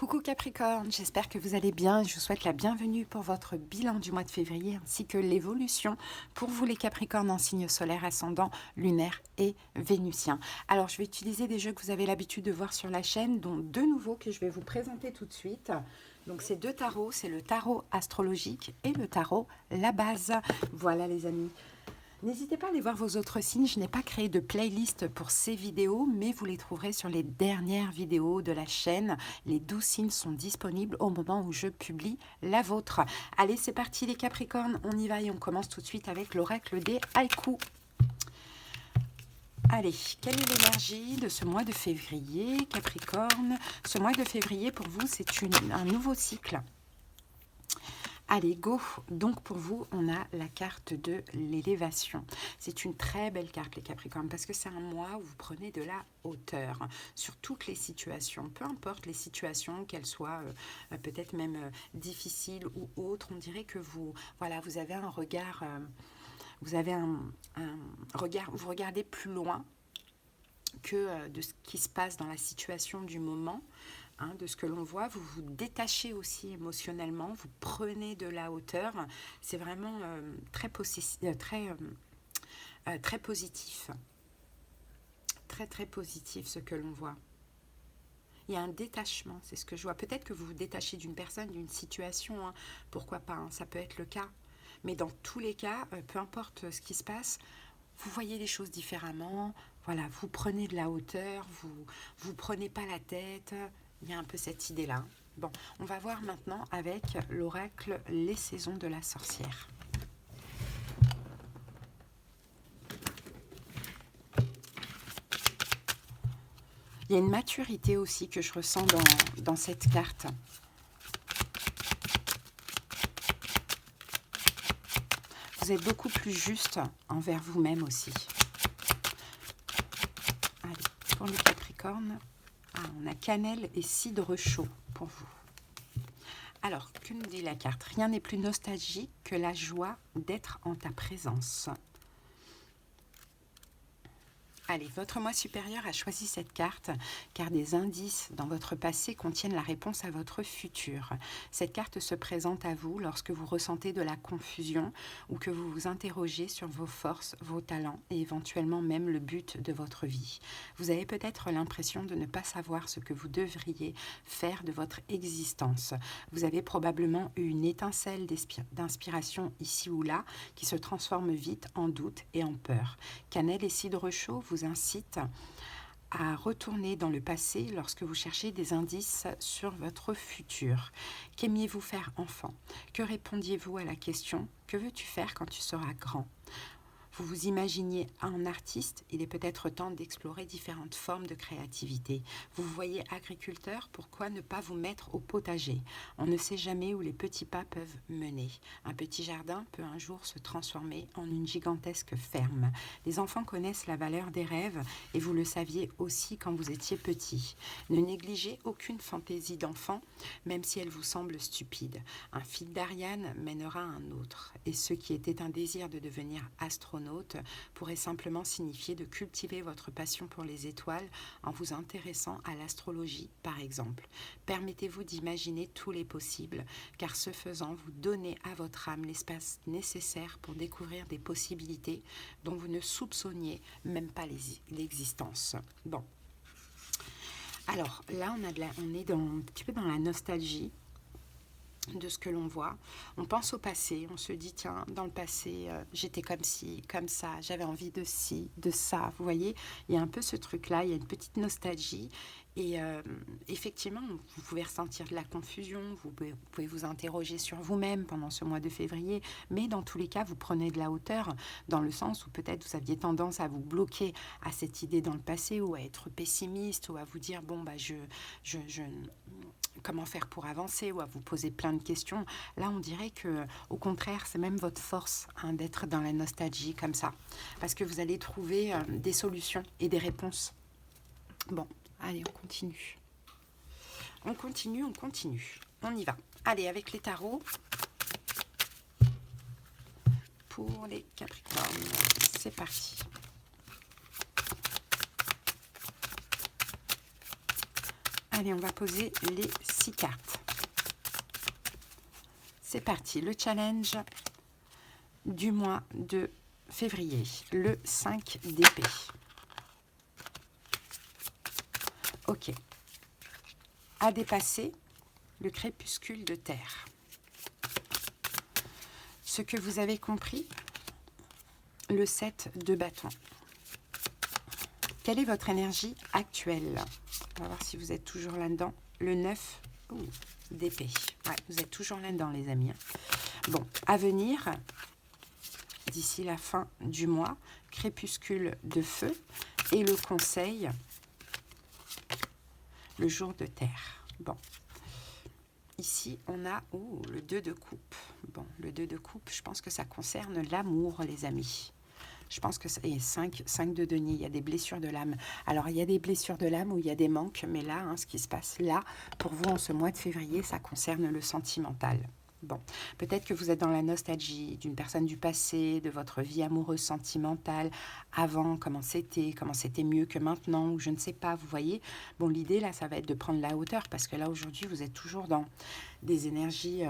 Coucou Capricorne, j'espère que vous allez bien. Je vous souhaite la bienvenue pour votre bilan du mois de février ainsi que l'évolution pour vous les Capricornes en signe solaire, ascendant, lunaire et vénusien. Alors je vais utiliser des jeux que vous avez l'habitude de voir sur la chaîne, dont deux nouveaux que je vais vous présenter tout de suite. Donc ces deux tarots, c'est le tarot astrologique et le tarot la base. Voilà les amis. N'hésitez pas à aller voir vos autres signes. Je n'ai pas créé de playlist pour ces vidéos, mais vous les trouverez sur les dernières vidéos de la chaîne. Les 12 signes sont disponibles au moment où je publie la vôtre. Allez, c'est parti les Capricornes, on y va et on commence tout de suite avec l'oracle des haïkus. Allez, quelle est l'énergie de ce mois de février, Capricorne? Ce mois de février, pour vous, c'est un nouveau cycle. Allez, go! Donc pour vous, on a la carte de l'élévation. C'est une très belle carte, les Capricornes, parce que c'est un mois où vous prenez de la hauteur sur toutes les situations. Peu importe les situations, qu'elles soient peut-être même difficiles ou autres, on dirait que vous, voilà, vous avez un regard, vous regardez plus loin que de ce qui se passe dans la situation du moment. De ce que l'on voit, vous vous détachez aussi émotionnellement, vous prenez de la hauteur. C'est vraiment très positif. Très positif ce que l'on voit. Il y a un détachement, c'est ce que je vois. Peut-être que vous vous détachez d'une personne, d'une situation, pourquoi pas, ça peut être le cas. Mais dans tous les cas, peu importe ce qui se passe, vous voyez les choses différemment. Voilà, vous prenez de la hauteur, vous prenez pas la tête. Il y a un peu cette idée-là. Bon, on va voir maintenant avec l'oracle Les saisons de la sorcière. Il y a une maturité aussi que je ressens dans cette carte. Vous êtes beaucoup plus juste envers vous-même aussi. Allez, pour les Capricornes, on a cannelle et cidre chaud pour vous. Alors, que nous dit la carte? Rien n'est plus nostalgique que la joie d'être en ta présence. Allez, votre moi supérieur a choisi cette carte car des indices dans votre passé contiennent la réponse à votre futur. Cette carte se présente à vous lorsque vous ressentez de la confusion ou que vous vous interrogez sur vos forces, vos talents et éventuellement même le but de votre vie. Vous avez peut-être l'impression de ne pas savoir ce que vous devriez faire de votre existence. Vous avez probablement eu une étincelle d'inspiration ici ou là qui se transforme vite en doute et en peur. Cannelle et cidre chaud vous incite à retourner dans le passé lorsque vous cherchez des indices sur votre futur. Qu'aimiez-vous faire enfant? Que répondiez-vous à la question « Que veux-tu faire quand tu seras grand ?» Vous vous imaginiez un artiste, il est peut-être temps d'explorer différentes formes de créativité. Vous vous voyez agriculteur, pourquoi ne pas vous mettre au potager? On ne sait jamais où les petits pas peuvent mener. Un petit jardin peut un jour se transformer en une gigantesque ferme. Les enfants connaissent la valeur des rêves et vous le saviez aussi quand vous étiez petit. Ne négligez aucune fantaisie d'enfant, même si elle vous semble stupide. Un fil d'Ariane mènera un autre. Et ce qui était un désir de devenir astronaute pourrait simplement signifier de cultiver votre passion pour les étoiles en vous intéressant à l'astrologie, par exemple. Permettez-vous d'imaginer tous les possibles, car ce faisant, vous donnez à votre âme l'espace nécessaire pour découvrir des possibilités dont vous ne soupçonniez même pas l'existence. Bon. Alors là, on est un petit peu dans la nostalgie de ce que l'on voit. On pense au passé, on se dit tiens, dans le passé j'étais comme ci, comme ça, j'avais envie de ci, de ça, vous voyez, il y a un peu ce truc là, il y a une petite nostalgie et effectivement vous pouvez ressentir de la confusion, vous pouvez vous interroger sur vous-même pendant ce mois de février, mais dans tous les cas vous prenez de la hauteur dans le sens où peut-être vous aviez tendance à vous bloquer à cette idée dans le passé ou à être pessimiste ou à vous dire bon bah comment faire pour avancer ou à vous poser plein de questions. Là, on dirait que, au contraire, c'est même votre force d'être dans la nostalgie comme ça, parce que vous allez trouver des solutions et des réponses. Bon, allez, on continue. On continue. On y va. Allez, avec les tarots. Pour les Capricornes, c'est parti. Allez, on va poser les 6 cartes. C'est parti, le challenge du mois de février, le 5 d'épée. Ok. À dépasser, le crépuscule de terre. Ce que vous avez compris, le 7 de bâton. Quelle est votre énergie actuelle? On va voir si vous êtes toujours là-dedans. Le 9 d'épée. Ouais, vous êtes toujours là-dedans, les amis. Bon, à venir, d'ici la fin du mois, crépuscule de feu et le conseil, le jour de terre. Bon, ici, on a le 2 de coupe. Bon, le 2 de coupe, je pense que ça concerne l'amour, les amis. Je pense que c'est 5 de denier, il y a des blessures de l'âme. Alors, il y a des blessures de l'âme où il y a des manques, mais là, ce qui se passe là, pour vous, en ce mois de février, ça concerne le sentimental. Bon, peut-être que vous êtes dans la nostalgie d'une personne du passé, de votre vie amoureuse sentimentale, avant, comment c'était mieux que maintenant, ou je ne sais pas, vous voyez. Bon, l'idée, là, ça va être de prendre la hauteur, parce que là, aujourd'hui, vous êtes toujours dans des énergies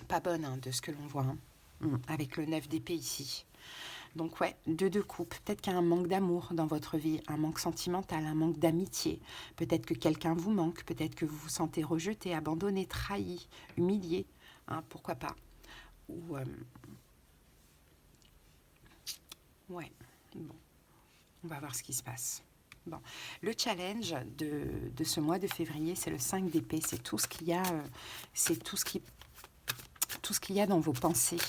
pas bonnes, de ce que l'on voit, avec le 9 d'épée ici. Donc ouais, 2 de coupe. Peut-être qu'il y a un manque d'amour dans votre vie, un manque sentimental, un manque d'amitié. Peut-être que quelqu'un vous manque, peut-être que vous vous sentez rejeté, abandonné, trahi, humilié. Pourquoi pas. Ou ouais, bon, on va voir ce qui se passe. Bon, le challenge de ce mois de février, c'est le 5 d'épée. C'est tout ce qu'il y a, tout ce qu'il y a dans vos pensées,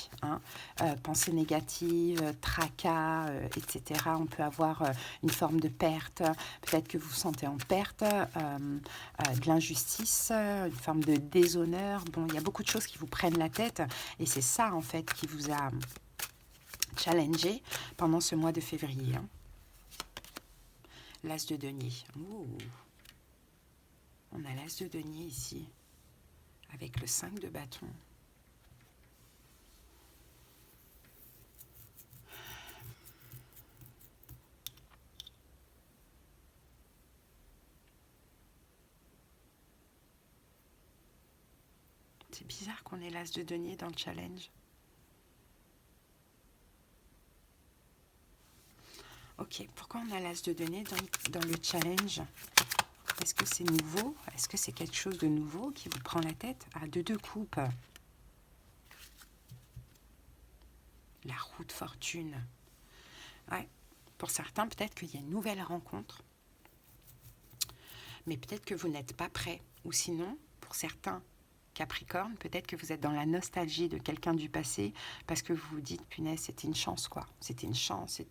pensées négatives, tracas, etc. On peut avoir une forme de perte, peut-être que vous vous sentez en perte, de l'injustice, une forme de déshonneur. Bon, il y a beaucoup de choses qui vous prennent la tête et c'est ça en fait qui vous a challengé pendant ce mois de février. L'as de denier. Ouh. On a l'as de denier ici avec le 5 de bâton. C'est bizarre qu'on ait l'as de denier dans le challenge. Ok, pourquoi on a l'as de denier dans le challenge? Est-ce que c'est nouveau? Est-ce que c'est quelque chose de nouveau qui vous prend la tête? Ah, 2 de coupe. La roue de fortune. Ouais, pour certains, peut-être qu'il y a une nouvelle rencontre. Mais peut-être que vous n'êtes pas prêt. Ou sinon, pour certains, Capricorne, peut-être que vous êtes dans la nostalgie de quelqu'un du passé parce que vous vous dites, punaise, c'était une chance, quoi. C'était une chance,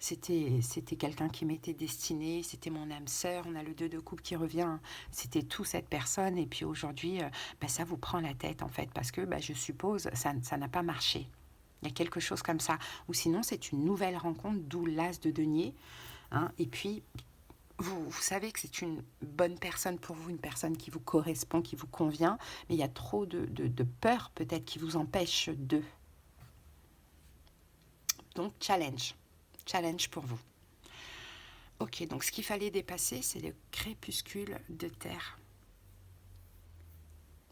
c'était quelqu'un qui m'était destiné, c'était mon âme sœur, on a le 2 de coupe qui revient, c'était tout cette personne et puis aujourd'hui, ça vous prend la tête en fait parce que je suppose, ça n'a pas marché. Il y a quelque chose comme ça. Ou sinon, c'est une nouvelle rencontre, d'où l'as de denier. Et puis, vous savez que c'est une bonne personne pour vous, une personne qui vous correspond, qui vous convient, mais il y a trop de peur peut-être qui vous empêche de. Donc, challenge. Challenge pour vous. Ok, donc ce qu'il fallait dépasser, c'est le crépuscule de terre.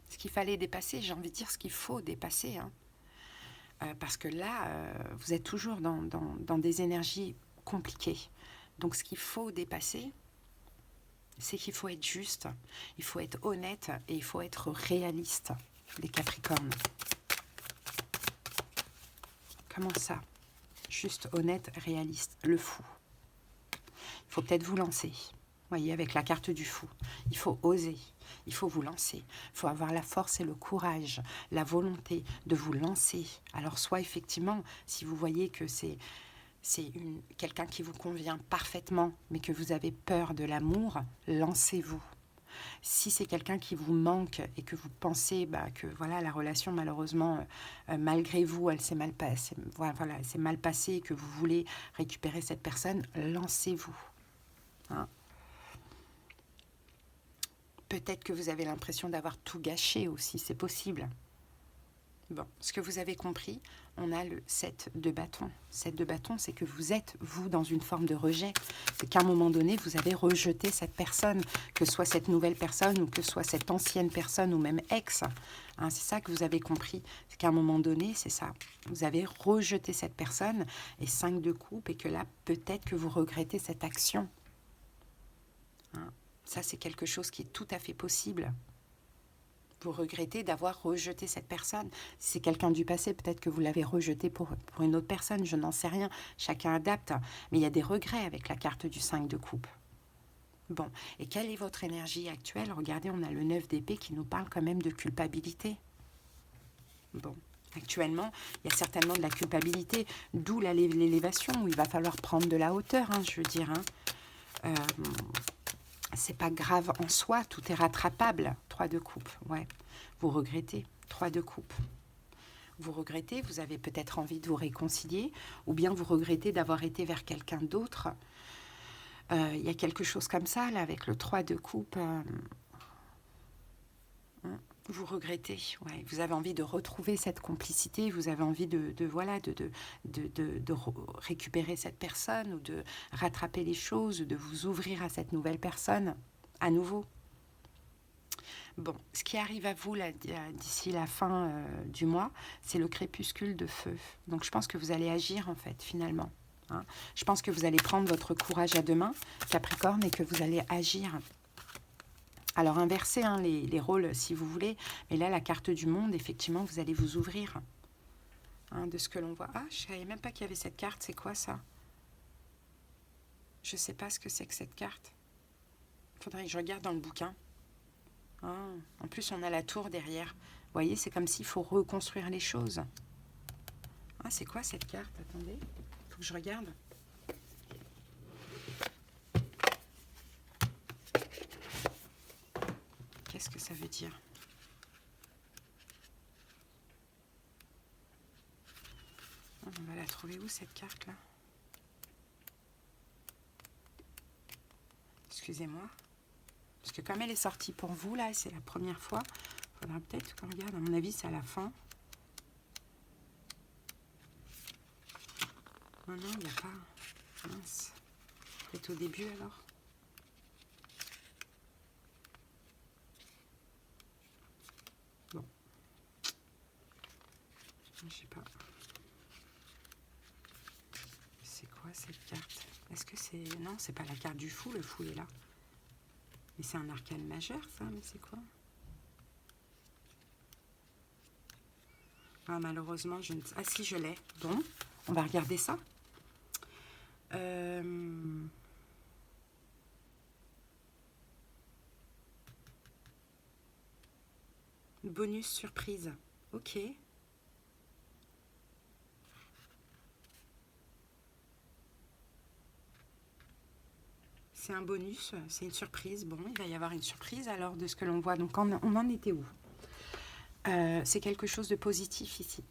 Ce qu'il fallait dépasser, j'ai envie de dire ce qu'il faut dépasser. Parce que là, vous êtes toujours dans des énergies compliquées. Donc, ce qu'il faut dépasser, c'est qu'il faut être juste, il faut être honnête et il faut être réaliste, les Capricornes. Comment ça? Juste, honnête, réaliste, le fou. Il faut peut-être vous lancer. Vous voyez, avec la carte du fou. Il faut oser, il faut vous lancer. Il faut avoir la force et le courage, la volonté de vous lancer. Alors, soit effectivement, si vous voyez que c'est quelqu'un qui vous convient parfaitement, mais que vous avez peur de l'amour, lancez-vous. Si c'est quelqu'un qui vous manque et que vous pensez que voilà, la relation, malheureusement, malgré vous, elle s'est mal passée, voilà, elle s'est mal passée et que vous voulez récupérer cette personne, lancez-vous. Peut-être que vous avez l'impression d'avoir tout gâché aussi, c'est possible. Bon, ce que vous avez compris, on a le 7 de bâton. 7 de bâton, c'est que vous êtes, vous, dans une forme de rejet. C'est qu'à un moment donné, vous avez rejeté cette personne, que ce soit cette nouvelle personne ou que ce soit cette ancienne personne ou même ex. Hein, c'est ça que vous avez compris. C'est qu'à un moment donné, c'est ça. Vous avez rejeté cette personne et 5 de coupe et que là, peut-être que vous regrettez cette action. Hein, ça, c'est quelque chose qui est tout à fait possible. Vous regrettez d'avoir rejeté cette personne. Si c'est quelqu'un du passé, peut-être que vous l'avez rejeté pour une autre personne, je n'en sais rien. Chacun adapte. Mais il y a des regrets avec la carte du 5 de coupe. Bon, et quelle est votre énergie actuelle? Regardez, on a le 9 d'épée qui nous parle quand même de culpabilité. Bon, actuellement, il y a certainement de la culpabilité, d'où l'élévation, où il va falloir prendre de la hauteur, hein, je veux dire. Hein. C'est pas grave en soi, tout est rattrapable. 3 de coupe, ouais. Vous regrettez, 3 de coupe. Vous regrettez, vous avez peut-être envie de vous réconcilier, ou bien vous regrettez d'avoir été vers quelqu'un d'autre. Il y a quelque chose comme ça, là, avec le 3 de coupe. Vous regrettez, ouais. Vous avez envie de retrouver cette complicité, vous avez envie de récupérer cette personne ou de rattraper les choses, de vous ouvrir à cette nouvelle personne à nouveau. Bon, ce qui arrive à vous là, d'ici la fin du mois, c'est le crépuscule de feu. Donc je pense que vous allez agir en fait, finalement. Hein. Je pense que vous allez prendre votre courage à deux mains, Capricorne, et que vous allez agir. Alors inversez hein, les rôles si vous voulez, mais là la carte du monde, effectivement, vous allez vous ouvrir hein, de ce que l'on voit. Ah, je ne savais même pas qu'il y avait cette carte, c'est quoi ça? Je ne sais pas ce que c'est que cette carte. Il faudrait que je regarde dans le bouquin. Ah, en plus, on a la tour derrière. Vous voyez, c'est comme s'il faut reconstruire les choses. Ah, c'est quoi cette carte? Attendez, il faut que je regarde. Qu'est-ce que ça veut dire? On va la trouver où cette carte-là? Excusez-moi. Parce que comme elle est sortie pour vous, là, c'est la première fois, il faudra peut-être qu'on regarde. À mon avis, c'est à la fin. Non, non, il n'y a pas. Mince. Peut-être au début, alors. Bon. Je sais pas. C'est quoi cette carte? Est-ce que c'est... Non, c'est pas la carte du fou, le fou est là. Mais c'est un arcane majeur, ça, mais c'est quoi? Ah, malheureusement, je ne sais... Ah si, je l'ai. Bon, on va regarder ça. Bonus surprise. Ok. C'est un bonus, c'est une surprise. Bon, il va y avoir une surprise alors de ce que l'on voit. Donc, on en était où? C'est quelque chose de positif ici.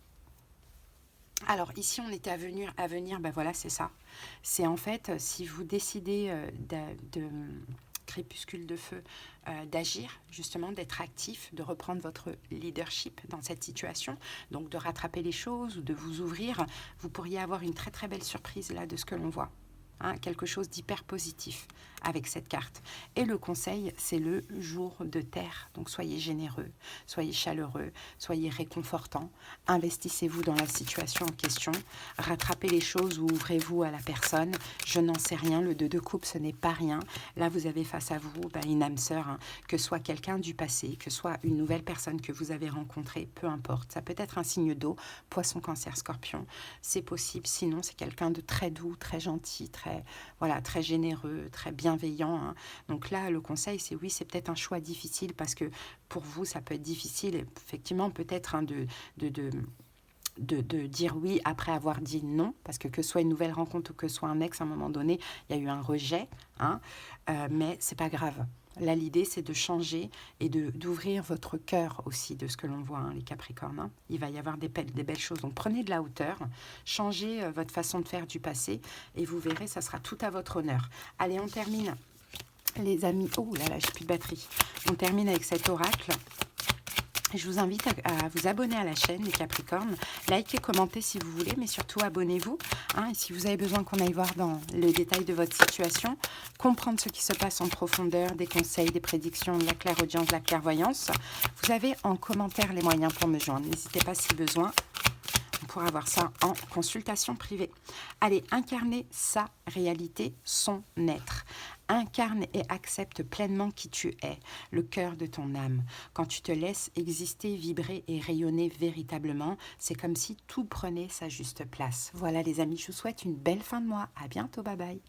Alors, ici, on était à venir, ben voilà, c'est ça. C'est en fait, si vous décidez de crépuscule de feu, d'agir, justement, d'être actif, de reprendre votre leadership dans cette situation, donc de rattraper les choses ou de vous ouvrir, vous pourriez avoir une très très belle surprise là de ce que l'on voit. Hein, quelque chose d'hyper positif avec cette carte. Et le conseil, c'est le jour de terre. Donc soyez généreux, soyez chaleureux, soyez réconfortant, investissez-vous dans la situation en question, rattrapez les choses ou ouvrez-vous à la personne. Je n'en sais rien, le 2 de coupe, ce n'est pas rien. Là, vous avez face à vous une âme sœur, hein, que soit quelqu'un du passé, que soit une nouvelle personne que vous avez rencontrée, peu importe. Ça peut être un signe d'eau, poisson, cancer, scorpion, c'est possible. Sinon, c'est quelqu'un de très doux, très gentil, très généreux, très bienveillant. Hein. Donc là, le conseil, c'est oui, c'est peut-être un choix difficile parce que pour vous, ça peut être difficile, effectivement, peut-être hein, de dire oui après avoir dit non, parce que ce soit une nouvelle rencontre ou que ce soit un ex, à un moment donné, il y a eu un rejet, hein, mais c'est pas grave. Là, l'idée, c'est de changer et d'ouvrir votre cœur aussi de ce que l'on voit, hein, les Capricornes. Hein. Il va y avoir des belles choses. Donc, prenez de la hauteur, changez votre façon de faire du passé et vous verrez, ça sera tout à votre honneur. Allez, on termine, les amis. Oh là là, j'ai plus de batterie. On termine avec cet oracle. Je vous invite à vous abonner à la chaîne les Capricornes, likez, commentez si vous voulez, mais surtout abonnez-vous. Et si vous avez besoin qu'on aille voir dans le détail de votre situation, comprendre ce qui se passe en profondeur, des conseils, des prédictions, de la clairaudience, de la clairvoyance, vous avez en commentaire les moyens pour me joindre. N'hésitez pas si besoin. On pourra voir ça en consultation privée. Allez, incarner sa réalité, son être. Incarne et accepte pleinement qui tu es, le cœur de ton âme. Quand tu te laisses exister, vibrer et rayonner véritablement, c'est comme si tout prenait sa juste place. Voilà les amis, je vous souhaite une belle fin de mois. À bientôt, bye bye.